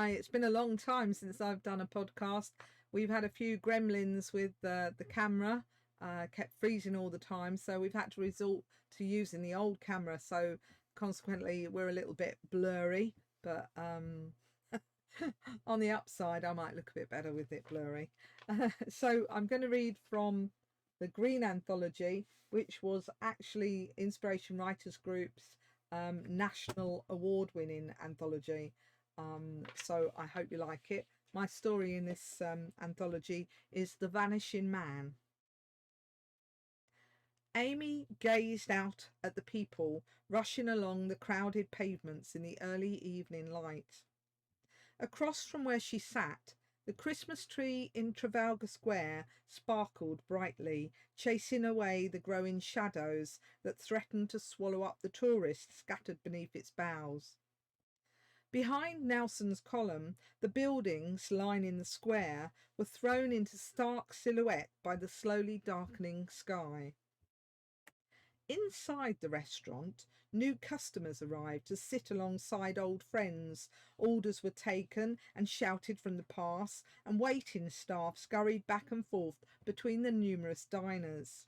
Hi, it's been a long time since I've done a podcast. We've had a few gremlins with the camera, kept freezing all the time, so we've had to resort to using the old camera. So consequently, we're a little bit blurry, but on the upside, I might look a bit better with it blurry. So I'm going to read from the Green Anthology, which was actually Inspiration Writers Group's national award-winning anthology. So I hope you like it. My story in this anthology is The Vanishing Man. Amy gazed out at the people rushing along the crowded pavements in the early evening light. Across from where she sat, the Christmas tree in Trafalgar Square sparkled brightly, chasing away the growing shadows that threatened to swallow up the tourists scattered beneath its boughs. Behind Nelson's column, the buildings lining the square were thrown into stark silhouette by the slowly darkening sky. Inside the restaurant, new customers arrived to sit alongside old friends. Orders were taken and shouted from the pass, and waiting staff scurried back and forth between the numerous diners.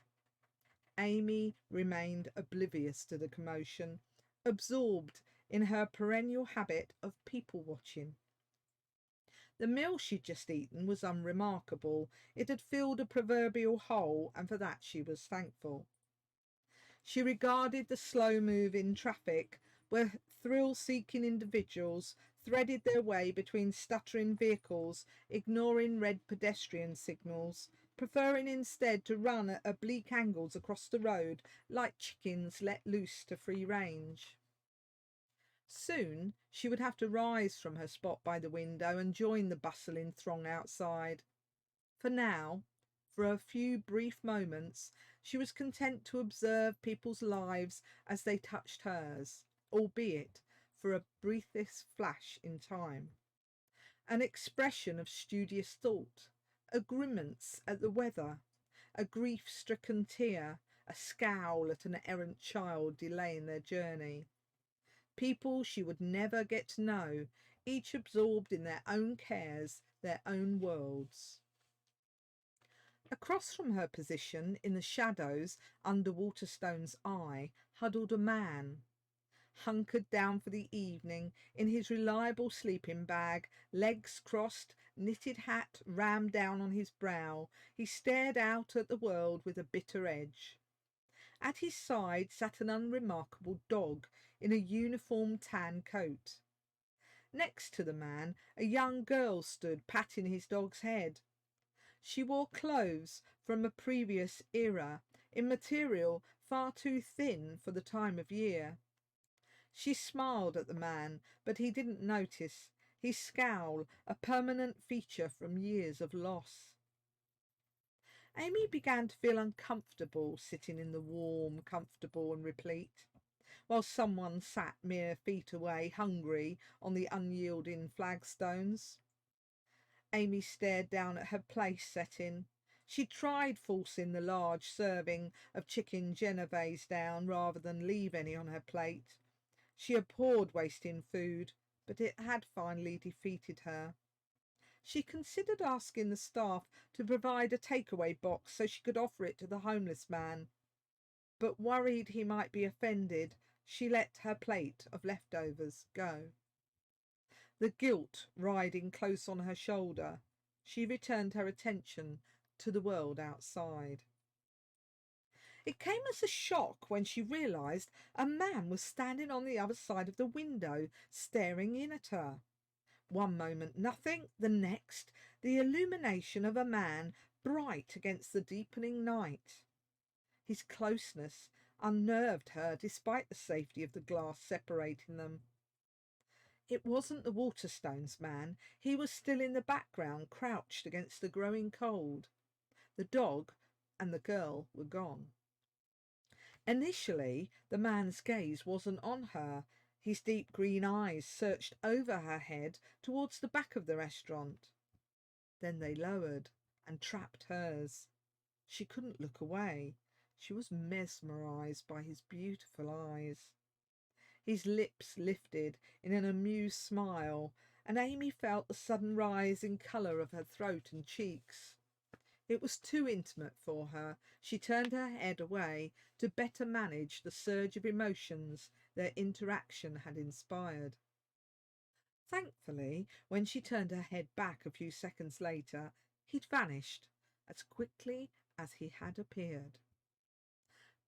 Amy remained oblivious to the commotion, absorbed in her perennial habit of people watching. The meal she'd just eaten was unremarkable. It had filled a proverbial hole, and for that she was thankful. She regarded the slow move in traffic, where thrill-seeking individuals threaded their way between stuttering vehicles, ignoring red pedestrian signals, preferring instead to run at oblique angles across the road like chickens let loose to free range. Soon she would have to rise from her spot by the window and join the bustling throng outside. For now, for a few brief moments, she was content to observe people's lives as they touched hers, albeit for a briefest flash in time. An expression of studious thought, a grimace at the weather, a grief-stricken tear, a scowl at an errant child delaying their journey. People she would never get to know, each absorbed in their own cares, their own worlds. Across from her position, in the shadows under Waterstone's eye, huddled a man. Hunkered down for the evening, in his reliable sleeping bag, legs crossed, knitted hat rammed down on his brow, he stared out at the world with a bitter edge. At his side sat an unremarkable dog in a uniform tan coat. Next to the man, a young girl stood patting his dog's head. She wore clothes from a previous era, in material far too thin for the time of year. She smiled at the man, but he didn't notice, his scowl a permanent feature from years of loss. Amy began to feel uncomfortable sitting in the warm, comfortable and replete, while someone sat mere feet away, hungry, on the unyielding flagstones. Amy stared down at her place setting. She tried forcing the large serving of chicken genovese down rather than leave any on her plate. She abhorred wasting food, but it had finally defeated her. She considered asking the staff to provide a takeaway box so she could offer it to the homeless man, but worried he might be offended, she let her plate of leftovers go. The guilt riding close on her shoulder, she returned her attention to the world outside. It came as a shock when she realised a man was standing on the other side of the window, staring in at her. One moment nothing, the next the illumination of a man bright against the deepening night. His closeness unnerved her despite the safety of the glass separating them. It wasn't the Waterstones man. He was still in the background, crouched against the growing cold. The dog and the girl were gone. Initially, the man's gaze wasn't on her. His deep green eyes searched over her head towards the back of the restaurant. Then they lowered and trapped hers. She couldn't look away. She was mesmerized by his beautiful eyes. His lips lifted in an amused smile, and Amy felt the sudden rise in colour of her throat and cheeks. It was too intimate for her. She turned her head away to better manage the surge of emotions their interaction had inspired. Thankfully, when she turned her head back a few seconds later, he'd vanished as quickly as he had appeared.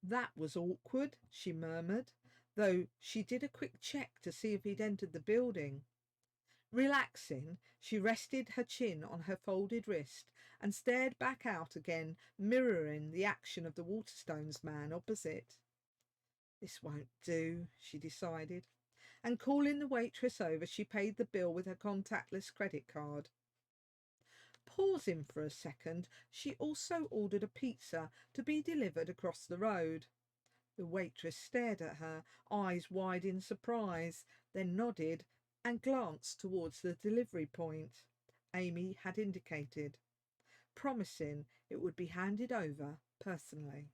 That was awkward, she murmured, though she did a quick check to see if he'd entered the building. Relaxing, she rested her chin on her folded wrist and stared back out again, mirroring the action of the Waterstones man opposite. This won't do, she decided, and calling the waitress over, she paid the bill with her contactless credit card. Pausing for a second, she also ordered a pizza to be delivered across the road. The waitress stared at her, eyes wide in surprise, then nodded and glanced towards the delivery point Amy had indicated, promising it would be handed over personally.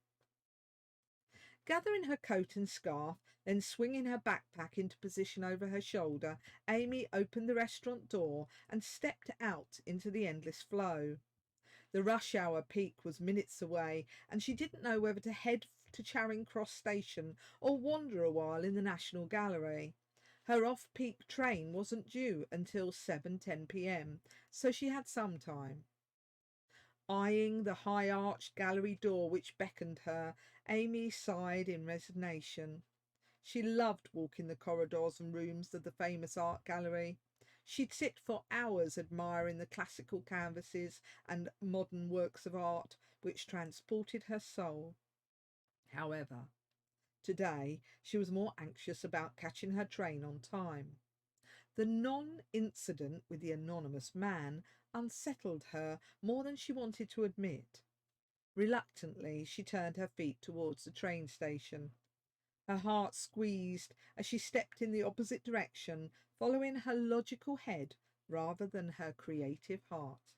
Gathering her coat and scarf, then swinging her backpack into position over her shoulder, Amy opened the restaurant door and stepped out into the endless flow. The rush hour peak was minutes away, and she didn't know whether to head to Charing Cross Station or wander a while in the National Gallery. Her off-peak train wasn't due until 7:10 p.m, so she had some time. Eyeing the high-arched gallery door which beckoned her, Amy sighed in resignation. She loved walking the corridors and rooms of the famous art gallery. She'd sit for hours admiring the classical canvases and modern works of art which transported her soul. However, today she was more anxious about catching her train on time. The non-incident with the anonymous man unsettled her more than she wanted to admit. Reluctantly, she turned her feet towards the train station. Her heart squeezed as she stepped in the opposite direction, following her logical head rather than her creative heart.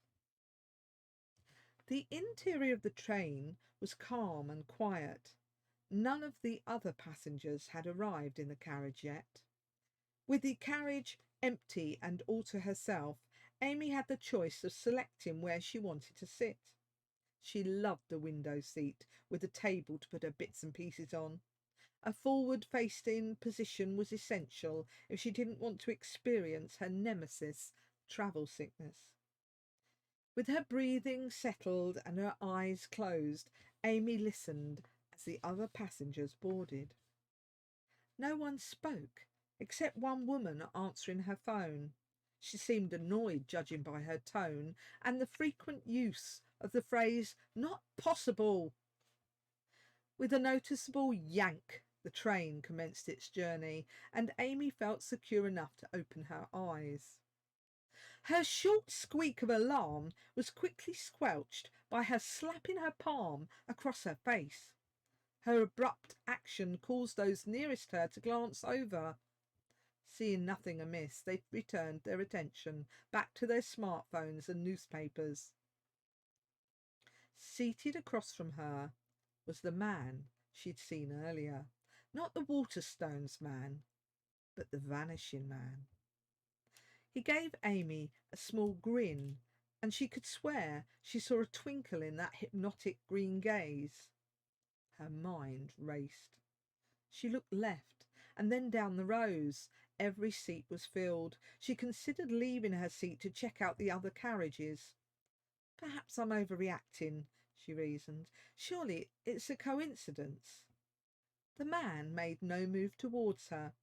The interior of the train was calm and quiet. None of the other passengers had arrived in the carriage yet. With the carriage empty and all to herself, Amy had the choice of selecting where she wanted to sit. She loved the window seat with a table to put her bits and pieces on. A forward-facing position was essential if she didn't want to experience her nemesis, travel sickness. With her breathing settled and her eyes closed, Amy listened as the other passengers boarded. No one spoke, except one woman answering her phone. She seemed annoyed, judging by her tone and the frequent use of the phrase, "not possible." With a noticeable yank, the train commenced its journey, and Amy felt secure enough to open her eyes. Her short squeak of alarm was quickly squelched by her slapping her palm across her face. Her abrupt action caused those nearest her to glance over. Seeing nothing amiss, they returned their attention back to their smartphones and newspapers. Seated across from her was the man she'd seen earlier. Not the Waterstones man, but the Vanishing Man. He gave Amy a small grin, and she could swear she saw a twinkle in that hypnotic green gaze. Her mind raced. She looked left and then down the rows. Every seat was filled. She considered leaving her seat to check out the other carriages. Perhaps I'm overreacting, she reasoned. Surely it's a coincidence. The man made no move towards her.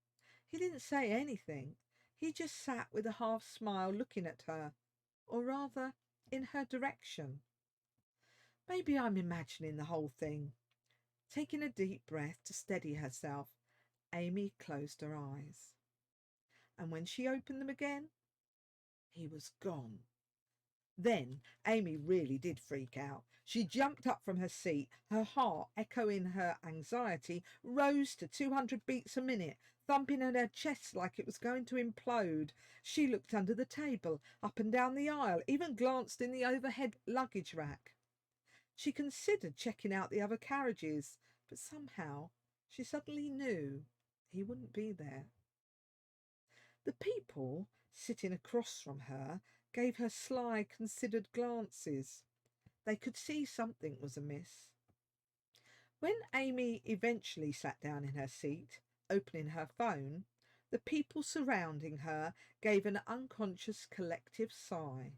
He didn't say anything. He just sat with a half smile looking at her, or rather, in her direction. Maybe I'm imagining the whole thing. Taking a deep breath to steady herself, Amy closed her eyes. And when she opened them again, he was gone. Then Amy really did freak out. She jumped up from her seat. Her heart, echoing her anxiety, rose to 200 beats a minute, thumping at her chest like it was going to implode. She looked under the table, up and down the aisle, even glanced in the overhead luggage rack. She considered checking out the other carriages, but somehow she suddenly knew he wouldn't be there. The people sitting across from her, gave her sly, considered glances. They could see something was amiss. When Amy eventually sat down in her seat, opening her phone, the people surrounding her gave an unconscious collective sigh.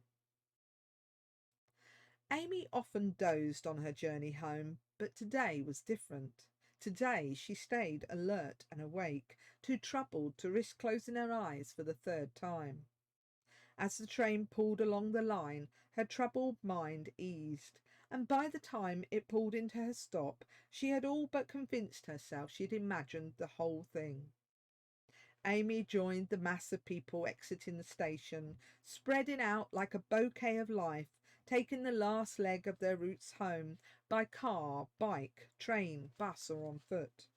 Amy often dozed on her journey home, but today was different. Today she stayed alert and awake, too troubled to risk closing her eyes for the third time. As the train pulled along the line, her troubled mind eased, and by the time it pulled into her stop, she had all but convinced herself she had imagined the whole thing. Amy joined the mass of people exiting the station, spreading out like a bouquet of life, taking the last leg of their routes home by car, bike, train, bus, or on foot.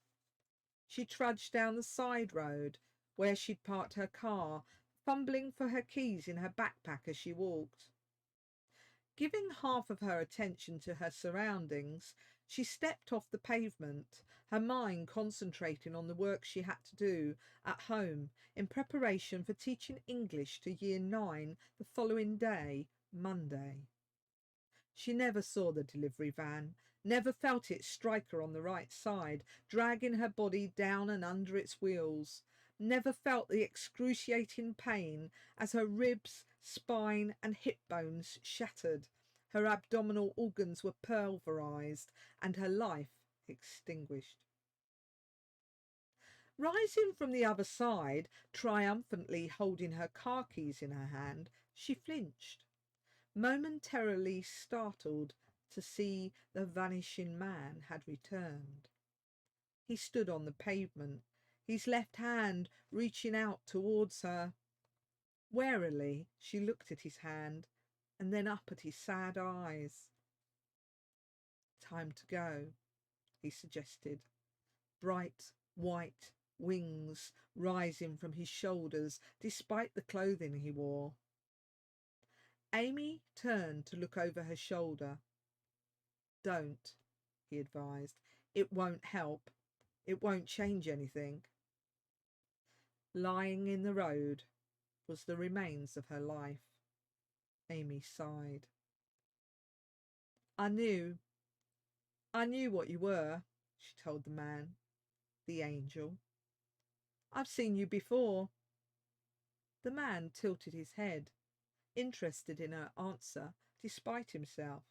She trudged down the side road where she'd parked her car, fumbling for her keys in her backpack as she walked. Giving half of her attention to her surroundings, she stepped off the pavement, her mind concentrating on the work she had to do at home in preparation for teaching English to Year 9 the following day, Monday. She never saw the delivery van, never felt it strike her on the right side, dragging her body down and under its wheels, never felt the excruciating pain as her ribs, spine and hip bones shattered, her abdominal organs were pulverized, and her life extinguished. Rising from the other side, triumphantly holding her car keys in her hand, she flinched, momentarily startled to see the Vanishing Man had returned. He stood on the pavement, his left hand reaching out towards her. Warily she looked at his hand and then up at his sad eyes. "Time to go," he suggested, bright white wings rising from his shoulders despite the clothing he wore. Amy turned to look over her shoulder. "Don't," he advised. "It won't help. It won't change anything." Lying in the road was the remains of her life. Amy sighed. I knew what you were," she told the man, the angel. "I've seen you before." The man tilted his head, interested in her answer despite himself.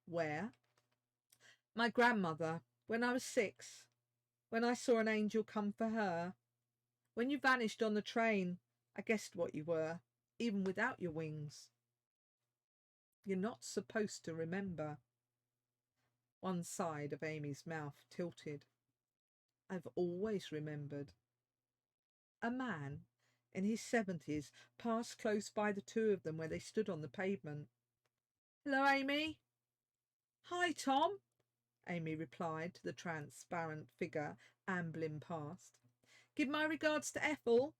"Where?" "My grandmother, when I was 6, when I saw an angel come for her. When you vanished on the train, I guessed what you were, even without your wings." "You're not supposed to remember." One side of Amy's mouth tilted. "I've always remembered." A man in his 70s passed close by the two of them where they stood on the pavement. "Hello, Amy." "Hi, Tom," Amy replied to the transparent figure ambling past. "Give my regards to Ethel."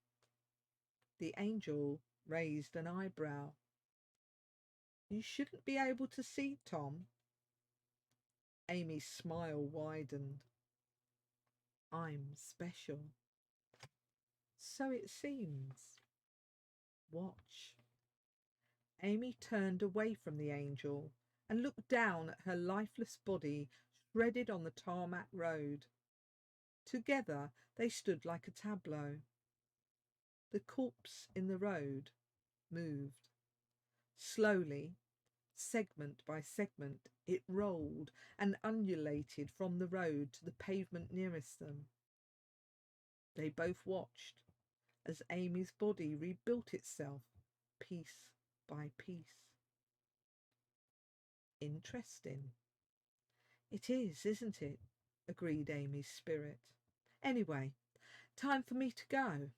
The angel raised an eyebrow. "You shouldn't be able to see Tom." Amy's smile widened. "I'm special." "So it seems." "Watch." Amy turned away from the angel and looked down at her lifeless body shredded on the tarmac road. Together they stood like a tableau. The corpse in the road moved. Slowly, segment by segment, it rolled and undulated from the road to the pavement nearest them. They both watched as Amy's body rebuilt itself piece by piece. "Interesting." "It is, isn't it?" agreed Amy's spirit. "Anyway, time for me to go."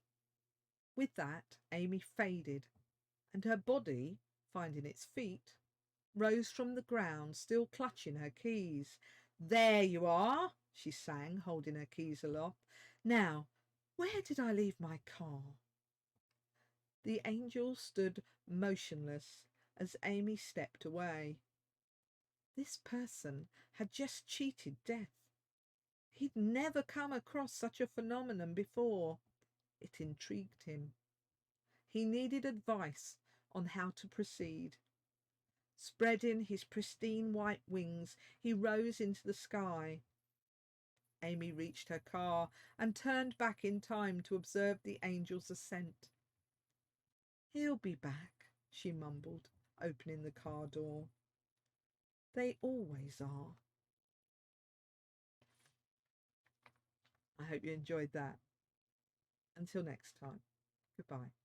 With that, Amy faded, and her body, finding its feet, rose from the ground, still clutching her keys. "There you are," she sang, holding her keys aloft. "Now, where did I leave my car?" The angel stood motionless as Amy stepped away. This person had just cheated death. He'd never come across such a phenomenon before. It intrigued him. He needed advice on how to proceed. Spreading his pristine white wings, he rose into the sky. Amy reached her car and turned back in time to observe the angel's ascent. "He'll be back," she mumbled, opening the car door. "They always are." I hope you enjoyed that. Until next time, goodbye.